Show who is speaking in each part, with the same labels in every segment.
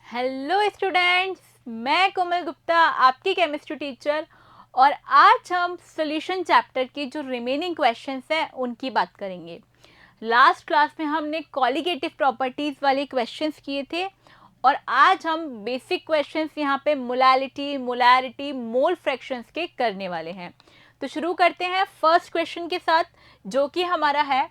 Speaker 1: Hello students, मैं कोमल गुप्ता आपकी chemistry teacher. और आज हम सॉल्यूशन चैप्टर की जो रिमेनिंग क्वेश्चंस हैं उनकी बात करेंगे। लास्ट क्लास में हमने कॉलिगेटिव प्रॉपर्टीज़ वाले क्वेश्चंस किए थे और आज हम बेसिक क्वेश्चंस यहाँ पे मोलैलिटी, मोलैरिटी, मोल फ्रैक्शंस के करने वाले हैं। तो शुरू करते हैं फर्स्ट क्वेश्चन के साथ, जो कि हमारा है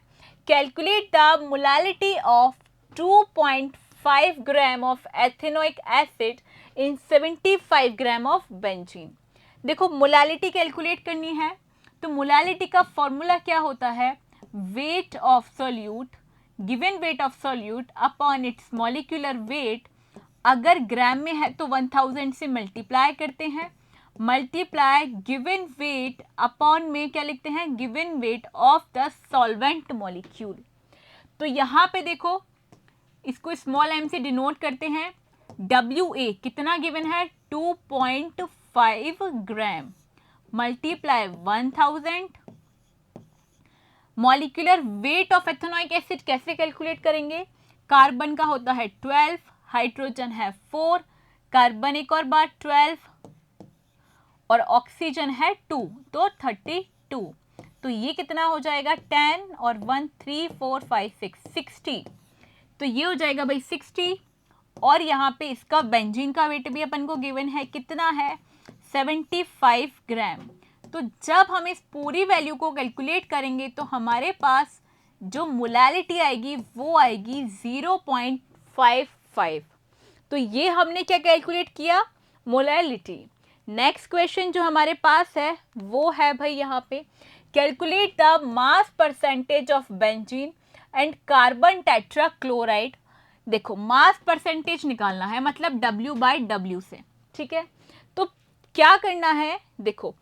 Speaker 1: calculate the molality of 2.5 gram of ethanoic acid in 75 gram of benzene. देखो, मोलैलिटी कैलकुलेट करनी है तो मोलैलिटी का फॉर्मूला क्या होता है? Weight of solute, given weight of solute upon its molecular weight. अगर ग्राम में है तो 1000 से मल्टीप्लाई करते हैं, मल्टीप्लाई गिवन वेट अपॉन में क्या लिखते हैं? Given weight of the solvent molecule. तो यहाँ पे देखो, इसको स्मॉल m से डिनोट करते हैं। WA कितना गिवन है? 2.5 gram multiply 1000। Molecular weight of ethanoic acid कैसे कैलकुलेट करेंगे? कार्बन का होता है 12, हाइड्रोजन है 4, कार्बन एक और बार 12 और ऑक्सीजन है 2, तो 32। तो ये कितना हो जाएगा? 10 और 1 3 4 5 6 60। तो ये हो जाएगा भाई 60। और यहाँ पे इसका बेंजीन का वेट भी अपन को गिवन है, कितना है? 75 ग्राम। तो जब हम इस पूरी वैल्यू को कैलकुलेट करेंगे तो हमारे पास जो मोलैलिटी आएगी वो आएगी 0.55। तो ये हमने क्या कैलकुलेट किया? मोलैलिटी। नेक्स्ट क्वेश्चन जो हमारे पास है वो है भाई यहाँ पे calculate the mass percentage of benzene and carbon tetrachloride. देखो, मास परसेंटेज निकालना है, मतलब W/W से, ठीक है। तो क्या करना है? देखो,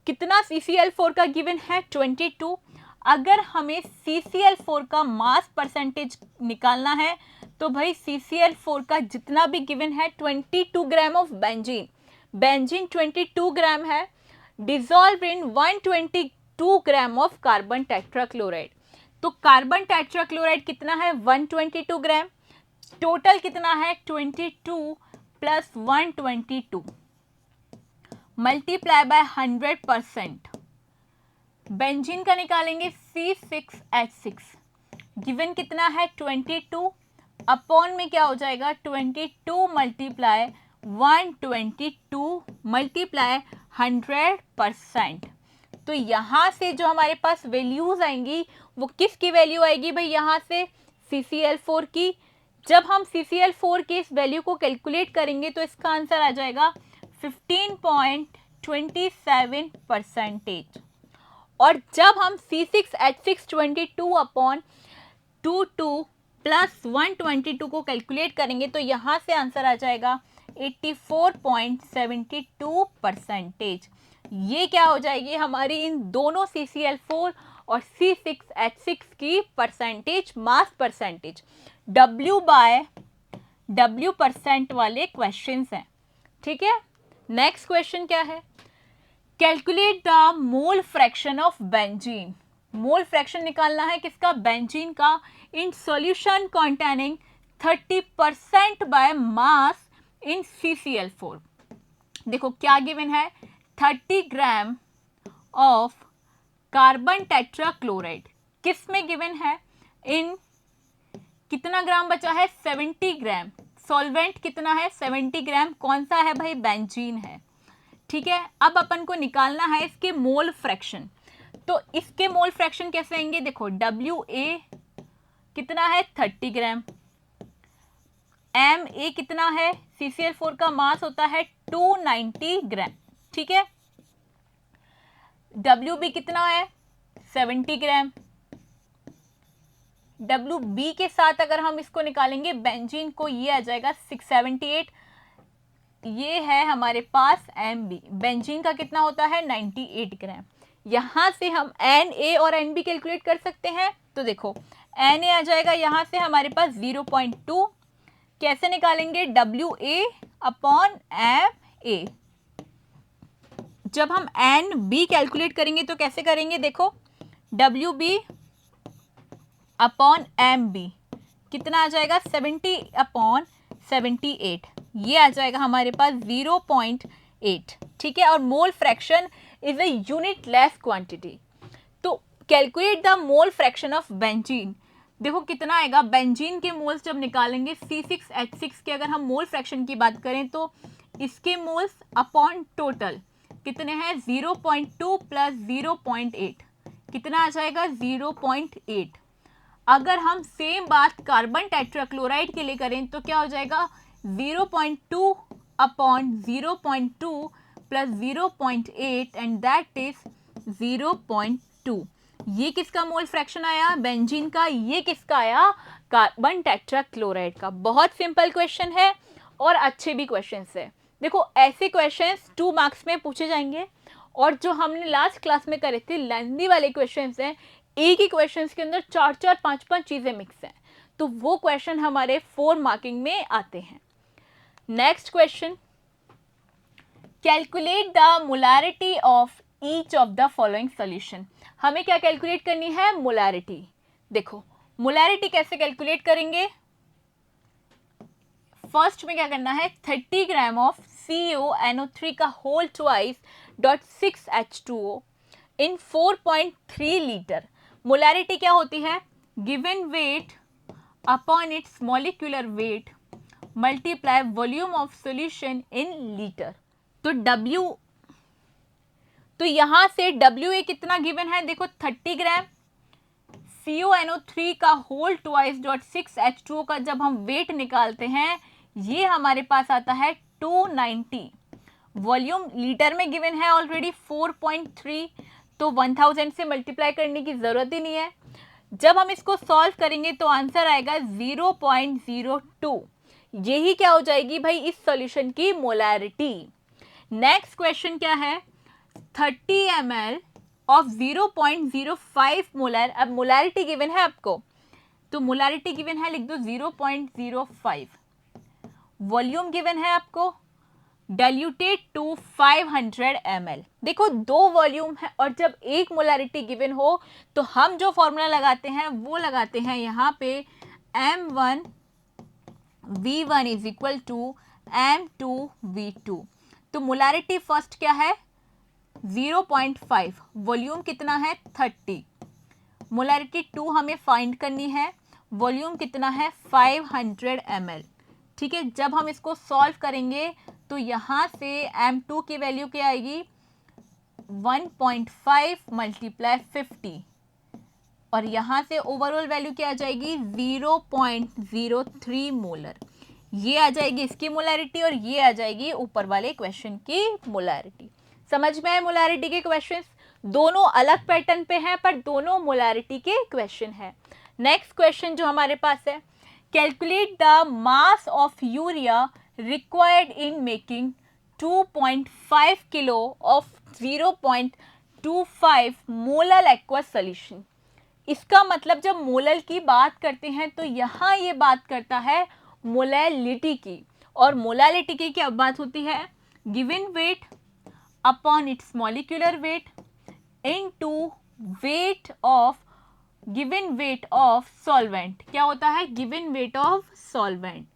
Speaker 1: कितना CCl4 का गिवन है? 22। अगर हमें CCl4 का मास परसेंटेज निकालना है तो भाई CCl4 का जितना भी गिवन है 22 ग्राम ऑफ बेंजीन, बेंजीन 22 ग्राम है, dissolve in 122 gram of carbon tetrachloride. तो कार्बन टेट्राक्लोराइड कितना है? 122 ग्राम। टोटल कितना है? 22 प्लस 122 मल्टीप्लाई बाय 100%। बेंजीन का निकालेंगे C6H6, गिवन कितना है? 22 अपॉन में क्या हो जाएगा? 22 मल्टीप्लाई 122 मल्टीप्लाई 100%। तो यहाँ से जो हमारे पास वैल्यूज आएंगी वो किसकी वैल्यू आएगी भाई? यहाँ से CCl4 की। जब हम CCl4 की इस वैल्यू को कैलकुलेट करेंगे तो इसका आंसर आ जाएगा 15.27%। और जब हम C6H6 22 अपॉन 22 प्लस 122 को कैलकुलेट करेंगे तो यहाँ से आंसर आ जाएगा 84.72%। ये क्या हो जाएगी? हमारी इन दोनों CCl4 और C6H6 की percentage, mass percentage, W/W percent वाले क्वेश्चंस हैं, ठीक है। नेक्स्ट क्वेश्चन क्या है? Calculate the mole fraction of benzene. Mole fraction निकालना है किसका? बेंजीन का। In solution containing 30% by mass in CCl4। देखो क्या गिवन है? 30 ग्राम ऑफ कार्बन टेट्राक्लोराइड किस में गिवन है? इन कितना ग्राम बचा है? 70 ग्राम। सॉल्वेंट कितना है? 70 ग्राम। कौन सा है भाई? बेंजीन है, ठीक है। अब अपन को निकालना है इसके मोल फ्रैक्शन। तो इसके मोल फ्रैक्शन कैसे आएंगे? देखो, WA कितना है? 30 ग्राम। MA कितना है? CCl4 का मास होता है 290 ग्राम, ठीक है। WB कितना है? 70 ग्राम। WB के साथ अगर हम इसको निकालेंगे बेंजीन को, ये आ जाएगा 678। ये है हमारे पास MB। बेंजीन का कितना होता है? 98 ग्राम। यहाँ से हम NA और NB कैलकुलेट कर सकते हैं। तो देखो, NA आ जाएगा यहाँ से हमारे पास 0.2। कैसे निकालेंगे? WA upon MA। जब हम NB कैलकुलेट करेंगे तो कैसे करेंगे? देखो, WB अपॉन MB कितना आ जाएगा? 70 अपॉन 78, ये आ जाएगा हमारे पास 0.8, ठीक है। और mole fraction is a unitless quantity. तो calculate the mole fraction of benzene. देखो कितना आएगा, बेंजीन के मोल्स जब निकालेंगे C6H6 के, अगर हम मोल फ्रैक्शन की बात करें तो इसके मोल्स अपॉन टोटल कितने हैं, 0.2 प्लस 0.8, कितना आ जाएगा 0.8। अगर हम सेम बात कार्बन टेट्राक्लोराइड के लिए करें तो क्या हो जाएगा, 0.2 upon 0.2 plus 0.8 and that is 0.2। ये किसका मोल फ्रैक्शन आया, बेंजीन का। ये किसका आया, कार्बन टेट्राक्लोराइड का। बहुत सिंपल क्वेश्चन है और अच्छे भी क्वेश्चंस है। देखो ऐसे क्वेश्चंस 2 मार्क्स में पूछे जाएंगे, और जो हमने लास्ट क्लास में करे थे लेंथी वाले क्वेश्चंस हैं, एक ही क्वेश्चंस के अंदर 4-4 5-5 चीजें मिक्स हैं, तो वो क्वेश्चन हमारे 4 मार्किंग में आते हैं। Next question, calculate the molarity of each of the following solution. हमें क्या कैलकुलेट करनी है, मोलारिटी। देखो मोलारिटी कैसे कैलकुलेट करेंगे, फर्स्ट में क्या करना है, 30 ग्राम ऑफ CuNO3 का होल ट्वाइस डॉट 6H2O इन 4.3 लीटर। मोलारिटी क्या होती है, given weight upon its molecular weight multiply volume of solution in litre. तो W, तो यहां से WA कितना गिवन है, देखो 30 ग्राम, CuNO3 का होल ट्वाइस डॉट 6H2O का जब हम वेट निकालते हैं ये हमारे पास आता है 290। वॉल्यूम लीटर में गिवन है ऑलरेडी 4.3, तो 1000 से मल्टीप्लाई करने की जरूरत ही नहीं है। जब हम इसको सॉल्व करेंगे तो आंसर आएगा 0.02। यही क्या हो जाएगी भाई इस सॉल्यूशन की मोलारिटी। नेक्स्ट क्वेश्चन क्या है, 30 ml ऑफ 0.05 मोलर। अब मोलारिटी गिवन है आपको, तो मोलारिटी गिवन है, लिख दो 0.05। वॉल्यूम गिवन है आपको, डाइल्यूटेड टू 500 ml। देखो दो वॉल्यूम है और जब एक मोलारिटी गिवन हो तो हम जो फॉर्मूला लगाते हैं वो लगाते हैं यहाँ पे M1V1 is equal to M2V2। तो मोलारिटी फर्स्ट क्या है 0.5, वॉल्यूम कितना है 30, मोलारिटी 2 हमें फाइंड करनी है, वॉल्यूम कितना है 500 ml। ठीक है, जब हम इसको सॉल्व करेंगे तो यहाँ से M2 की वैल्यू क्या आएगी 1.5 मल्टीप्लाई 50, और यहाँ से ओवरऑल वैल्यू क्या आ जाएगी 0.03 मोलर। ये आ जाएगी इसकी मोलारिटी और ये आ जाएगी ऊपर वाले क्वेश्चन की मोलारिटी। समझ में आए मोलारिटी के क्वेश्चंस, दोनों अलग पैटर्न पे हैं पर दोनों मोलारिटी के क्वेश्चन है। नेक्स्ट क्वेश्चन जो हमारे पास है, calculate the mass of urea required in making 2.5 kilo of 0.25 molar aqueous solution. इसका मतलब जब मोलर की बात करते हैं तो यहाँ ये बात करता है मोलैलिटी की, और मोलैलिटी की क्या बात होती है, given weight upon its molecular weight into weight of given weight of solvent. क्या होता है, गिवन वेट ऑफ सॉल्वेंट।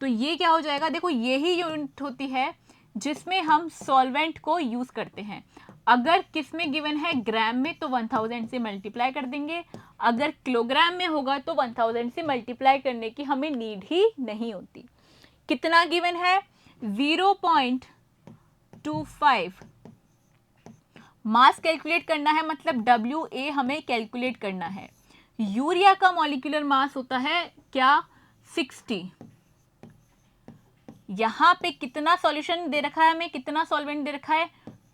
Speaker 1: तो ये क्या हो जाएगा, देखो यही यूनिट होती है जिसमें हम सॉल्वेंट को यूज करते हैं। अगर किस में गिवन है ग्राम में तो 1000 से मल्टीप्लाई कर देंगे, अगर किलोग्राम में होगा तो 1000 से मल्टीप्लाई करने की हमें नीड ही नहीं होती। कितना गिवन है 0.25 मास कैलकुलेट करना है, मतलब WA हमें कैलकुलेट करना है। यूरिया का मॉलिक्यूलर मास होता है क्या 60। यहां पे कितना सॉल्यूशन दे रखा है हमें, कितना सॉल्वेंट दे रखा है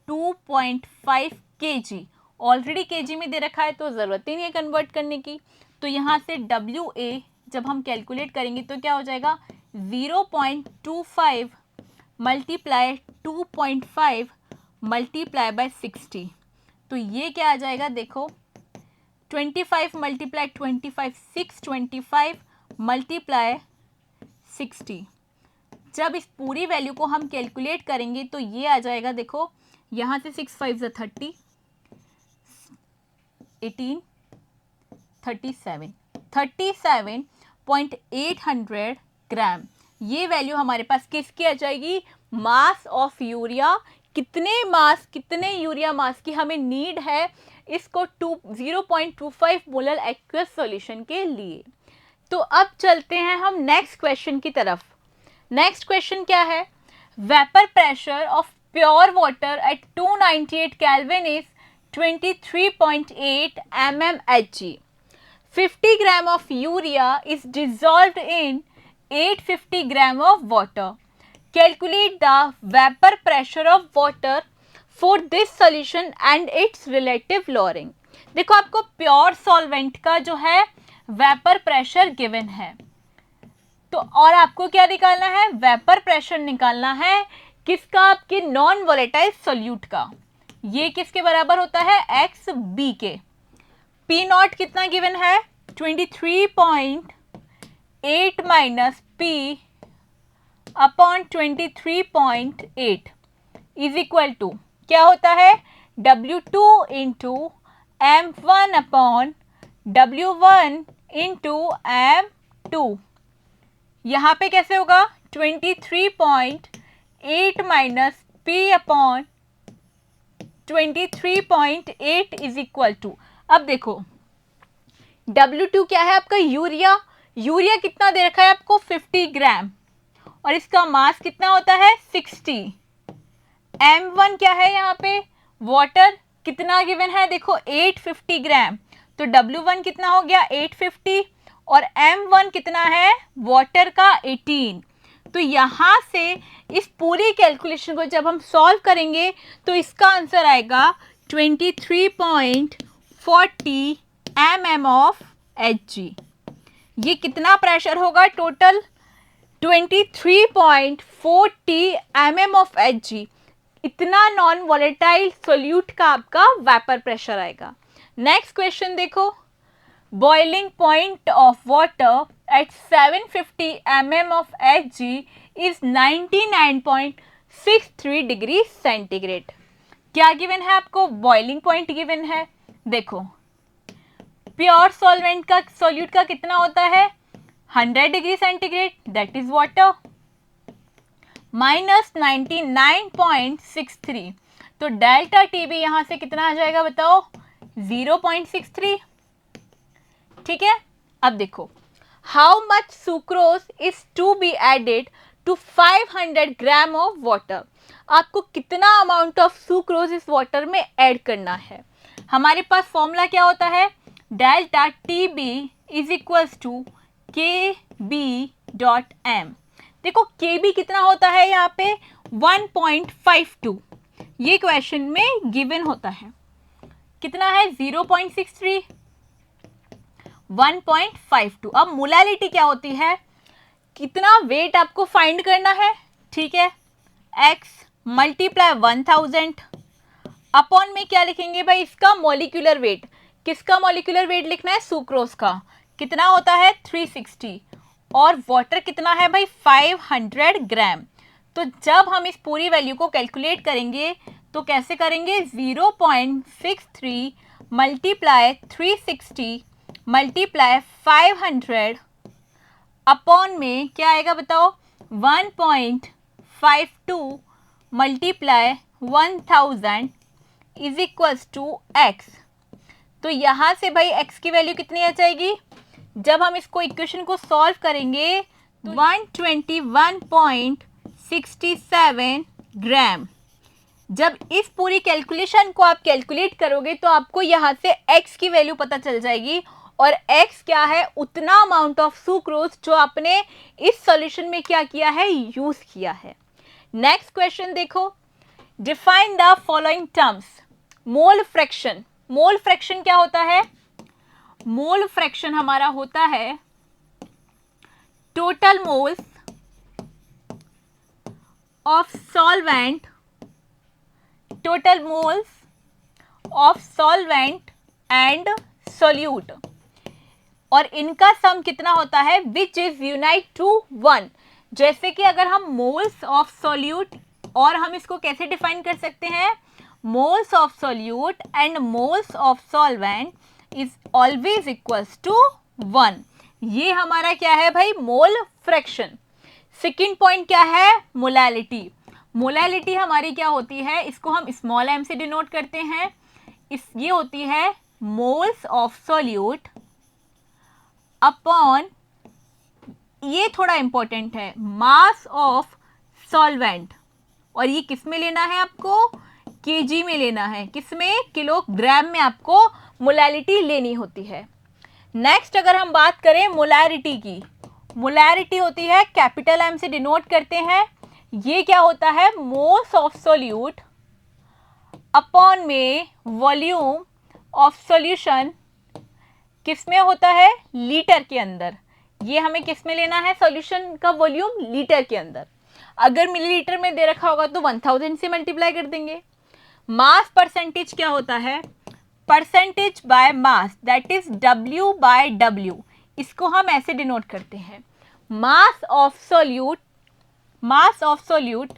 Speaker 1: 2.5 kg, ऑलरेडी kg में दे रखा है तो जरूरत ही नहीं है कन्वर्ट करने की। तो यहां से WA जब हम कैलकुलेट करेंगे तो क्या हो जाएगा 0.25 मल्टीप्लाई 2.5 मल्टीप्लाई बाय 60। तो ये क्या आ जाएगा, देखो 25 मल्टीप्लाई 25 625 मल्टीप्लाई 60। जब इस पूरी वैल्यू को हम कैलकुलेट करेंगे तो ये आ जाएगा, देखो यहाँ से 6 5 30 18 37 37.800 ग्राम। ये वैल्यू हमारे पास किसकी आ जाएगी, मास ऑफ यूरिया, कितने यूरिया मास की हमें नीड है इसको 0.25 मोलर एक्वस सॉल्यूशन के लिए। तो अब चलते हैं हम नेक्स्ट क्वेश्चन की तरफ। नेक्स्ट क्वेश्चन क्या है, vapour pressure of pure water at 298 kelvin is 23.8 mmHg. 50 gram of urea is dissolved in 850 gram of water. Calculate the vapor pressure of water for this solution and its relative lowering. देखो आपको pure solvent का जो है vapour pressure given है, तो और आपको क्या निकालना है, वेपर प्रेशर निकालना है किसका, आपके नॉन वोलेटाइल सोल्यूट का। ये किसके बराबर होता है, एक्स बी के। पी नॉट कितना गिवन है, 23.8 minus P upon 23.8 is equal to क्या होता है, W2 into M1 upon W1 into M2। यहाँ पे कैसे होगा, 23.8 minus P upon 23.8 is equal to, अब देखो W2 क्या है आपका, यूरिया। यूरिया कितना दे रखा है आपको, 50 ग्राम, और इसका मास कितना होता है, 60। M1 क्या है यहाँ पे, वाटर कितना गिवन है, देखो 850 ग्राम, तो W1 कितना हो गया 850, और M1 कितना है, वाटर का 18। तो यहाँ से इस पूरी कैलकुलेशन को जब हम सॉल्व करेंगे तो इसका आंसर आएगा 23.40 mm ऑफ Hg। ये कितना प्रेशर होगा, टोटल 23.40 mm ऑफ Hg। इतना नॉन वोलेटाइल सोल्यूट का आपका वेपर प्रेशर आएगा। नेक्स्ट क्वेश्चन देखो, boiling point of water at 750 mm of Hg is 99.63 degree centigrade. क्या गिवन है आपको, बॉइलिंग पॉइंट गिवन है। देखो प्योर सॉल्वेंट का सोल्यूट का कितना होता है, 100 degree centigrade, that is water, minus 99.63, तो डेल्टा टी भी यहां से कितना आ जाएगा बताओ, 0.63। ठीक है, अब देखो how much sucrose is to be added to 500 gram of water. आपको कितना अमाउंट ऑफ सुक्रोज इस वाटर में ऐड करना है। हमारे पास फॉर्मूला क्या होता है, delta T B is equals to K B dot M. देखो के बी कितना होता है यहाँ पे 1.52, ये क्वेश्चन में गिवन होता है, कितना है 0.63, 1.52। अब मोलालिटी क्या होती है, कितना वेट आपको फाइंड करना है, ठीक है, x मल्टीप्लाई 1000 अपॉन में क्या लिखेंगे भाई, इसका मॉलिक्यूलर वेट। किसका मॉलिक्यूलर वेट लिखना है, सुक्रोज का, कितना होता है 360, और वाटर कितना है भाई 500 ग्राम। तो जब हम इस पूरी वैल्यू को कैलकुलेट करेंगे तो कैसे करेंगे, 0.63 मल्टीप्लाई 360 मल्टीप्लाई 500 अपॉन में क्या आएगा बताओ, 1.52 multiply 1000 is equals to x। तो यहाँ से भाई x की वैल्यू कितनी आ जाएगी, जब हम इसको इक्वेशन को सॉल्व करेंगे 121.67 ग्राम। जब इस पूरी कैलकुलेशन को आप कैलकुलेट करोगे तो आपको यहाँ से x की वैल्यू पता चल जाएगी, और x क्या है, उतना अमाउंट ऑफ सुक्रोज जो आपने इस सॉल्यूशन में क्या किया है, यूज किया है। नेक्स्ट क्वेश्चन देखो, define the following terms. Mole fraction, mole fraction क्या होता है, मोल फ्रैक्शन हमारा होता है total moles of solvent, total moles of solvent and solute, और इनका सम कितना होता है, विच इज यूनाइट टू 1। जैसे कि अगर हम मोल्स ऑफ सोल्यूट, और हम इसको कैसे डिफाइन कर सकते हैं, moles of solute and moles of solvent is always equals to 1। ये हमारा क्या है भाई, मोल फ्रैक्शन। सेकेंड पॉइंट क्या है? मोलैलिटी। मोलैलिटी हमारी क्या होती है? इसको हम स्मॉल m से डिनोट करते हैं। ये होती है मोल्स ऑफ सॉल्यूट अपॉन, ये थोड़ा इंपॉर्टेंट है, मास ऑफ सॉल्वेंट। और ये किस में लेना है आपको? केजी में लेना है। किस में? किलोग्राम में आपको मोलैलिटी लेनी होती है। नेक्स्ट अगर हम बात करें मोलैरिटी की, मोलैरिटी होती है कैपिटल M से डिनोट करते हैं। ये क्या होता है? मोल्स ऑफ सॉल्यूट अपॉन में वॉल्यूम ऑफ सॉल्यूशन। किस में होता है? लीटर के अंदर। ये हमें किस में लेना है? सॉल्यूशन का वॉल्यूम लीटर के अंदर। अगर मिलीलीटर में दे रखा होगा तो 1000 से मल्टीप्लाई कर देंगे। मास परसेंटेज क्या होता है? Percentage by mass, that is W by W। इसको हम ऐसे डिनोट करते हैं, mass of solute, mass of solute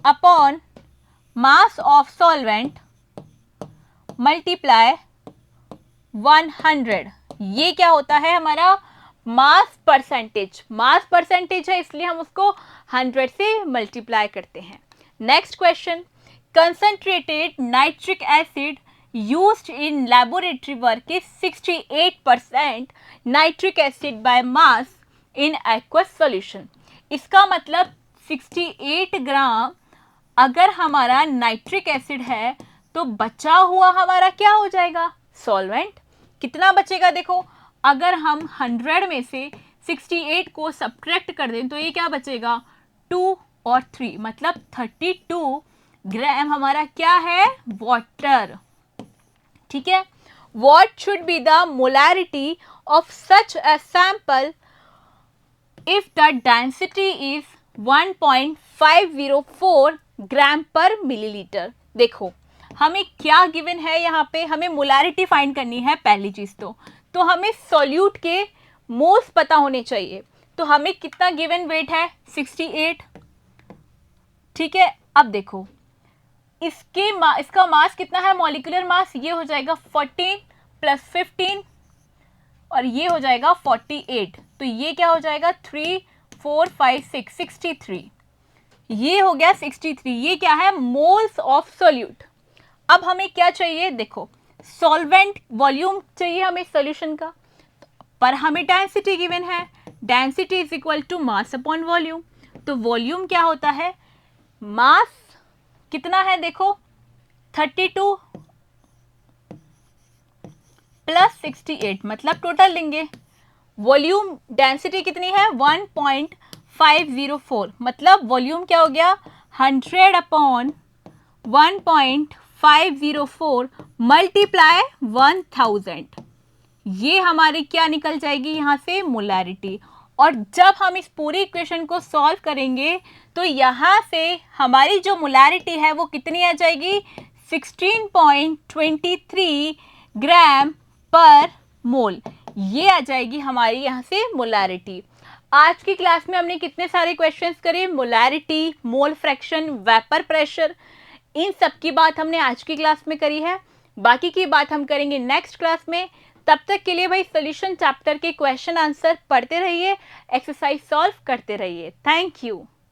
Speaker 1: upon mass of solvent multiply 100। ये क्या होता है? हमारा मास परसेंटेज। मास परसेंटेज है इसलिए हम उसको 100 से मल्टीप्लाई करते हैं। Next question, concentrated nitric acid used in laboratory work is 68% nitric acid by mass in aqueous solution। इसका मतलब 68 ग्राम अगर हमारा नाइट्रिक एसिड है तो बचा हुआ हमारा क्या हो जाएगा? सॉल्वेंट। कितना बचेगा? देखो, अगर हम 100 में से 68 को सब्ट्रैक्ट कर दें तो ये क्या बचेगा? 2 और 3, मतलब 32 ग्राम हमारा क्या है? वाटर। ठीक है। What should be the molarity of such a sample if the density is 1.504 ग्राम पर मिलीलीटर? देखो हमें क्या गिवन है यहाँ पे, हमें मोलारिटी फाइंड करनी है। पहली चीज तो हमें सॉल्यूट के मोल्स पता होने चाहिए। तो हमें कितना गिवन वेट है? 68। ठीक है। अब देखो इसका मास कितना है? मॉलिक्यूलर मास ये हो जाएगा 14 + 15 और ये हो जाएगा 48। तो ये क्या हो जाएगा? 3 4 5 6 63। ये हो गया 63। ये क्या है? Moles of solute. अब हमें क्या चाहिए? देखो सॉल्वेंट वॉल्यूम चाहिए हमें सॉल्यूशन का, पर हमें डेंसिटी गिवन है। Density is equal to mass upon volume. तो वॉल्यूम क्या होता है? मास कितना है? देखो 32 + 68, मतलब टोटल लेंगे। वॉल्यूम डेंसिटी कितनी है? 1.504, मतलब वॉल्यूम क्या हो गया? 100 अपॉन 1.504 मल्टीप्लाई 1000। ये हमारी क्या निकल जाएगी यहाँ से? मोलैरिटी। और जब हम इस पूरी इक्वेशन को सॉल्व करेंगे तो यहाँ से हमारी जो मोलैरिटी है वो कितनी आ जाएगी? 16.23 ग्राम पर मोल। ये आ जाएगी हमारी यहाँ से मोलैरिटी। आज की क्लास में हमने कितने सारे क्वेश्चंस करे? Molarity, mole fraction, vapour pressure, इन सब की बात हमने आज की क्लास में करी है। बाकी की बात हम करेंगे नेक्स्ट क्लास में। तब तक के लिए भाई सॉल्यूशन चैप्टर के क्वेश्चन आंसर पढ़ते रहिए, एक्सरसाइज सॉल्व करते रहिए। Thank you.